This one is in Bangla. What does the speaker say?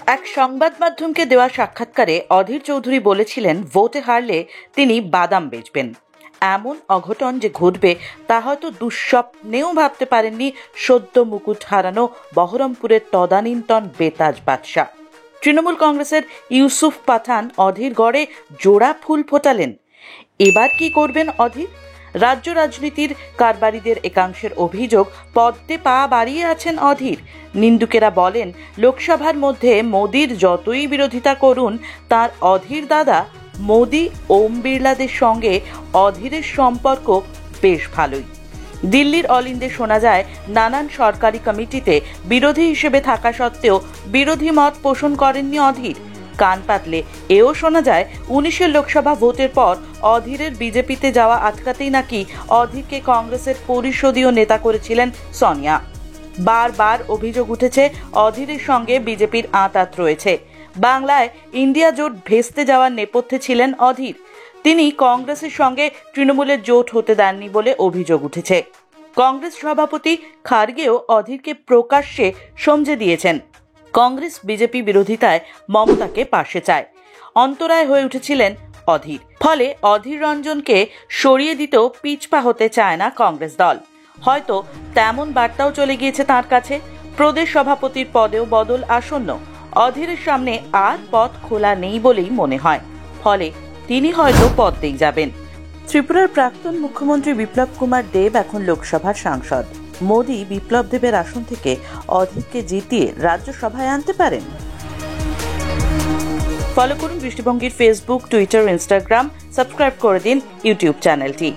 এক সংবাদ মাধ্যমকে দেওয়া সাক্ষাৎকারে অধীর চৌধুরী বলেছিলেন, ভোটে হারলে তিনি বাদাম বেচবেন। এমন অঘটন যে ঘটবে তা হয়তো দুঃস্বপ্নেও ভাবতে পারেননি সদ্য মুকুট হারানো বহরমপুরের তদানীন্তন বেতাজ বাদশা। তৃণমূল কংগ্রেসের ইউসুফ পাঠান অধীর গড়ে জোড়া ফুল ফোটালেন। এবার কি করবেন অধীর? রাজ্য রাজনীতির কারবারিদের একাংশের অভিযোগ, পদ্মে পা বাড়িয়ে আছেন অধীর। নিন্দুকেরা বলেন, লোকসভার মধ্যে মোদির যতই বিরোধিতা করুন, তার অধীর দাদা মোদি ওম বিড়লাদের সঙ্গে অধীরের সম্পর্ক বেশ ভালোই। দিল্লির অল ইন্ডিয়া শোনা যায়, নানান সরকারি কমিটিতে বিরোধী হিসেবে থাকা সত্ত্বেও বিরোধী মত পোষণ করেননি অধীর। কান পাতলে এও শোনা যায়, 19 লোকসভা ভোটের পর অধীরের বিজেপিতে যাওয়া আটকাতেই নাকি অধীরকে কংগ্রেসের পরিষদীয় নেতা করেছিলেন সোনিয়া। বারবার অভিযোগ উঠেছে, অধীরের সঙ্গে বিজেপির আঁতাত রয়েছে। বাংলায় ইন্ডিয়া জোট ভেস্তে যাওয়ার নেপথ্যে ছিলেন অধীর। তিনি কংগ্রেসের সঙ্গে তৃণমূলের জোট হতে দেননি বলে অভিযোগ উঠেছে। কংগ্রেস সভাপতি খার্গেও অধীরকে প্রকাশ্যে সমঝে দিয়েছেন। কংগ্রেস বিজেপি বিরোধিতায় মমতাকে পাশে চায়। অন্তরায় হয়ে উঠেছিলেন অধীর। ফলে অধীর রঞ্জনকে সরিয়ে দিতেও পিছপা হতে চায় না কংগ্রেস দল। হয়তো তেমন বার্তাও চলে গিয়েছে তার কাছে। প্রদেশ সভাপতির পদেও বদল আসন্ন। অধীরের সামনে আর পথ খোলা নেই বলেই মনে হয়। ফলে তিনি হয়তো পদ্মেই যাবেন। ত্রিপুরার প্রাক্তন মুখ্যমন্ত্রী বিপ্লব কুমার দেব এখন লোকসভার সাংসদ। মোদি বিপ্লব দেবের আসন থেকে অধীরকে জিতিয়ে রাজ্যসভায় আনতে পারেন। ফলো করুন দৃষ্টিভঙ্গির ফেসবুক, টুইটার, ইনস্টাগ্রাম। সাবস্ক্রাইব করে দিন ইউটিউব চ্যানেলটি।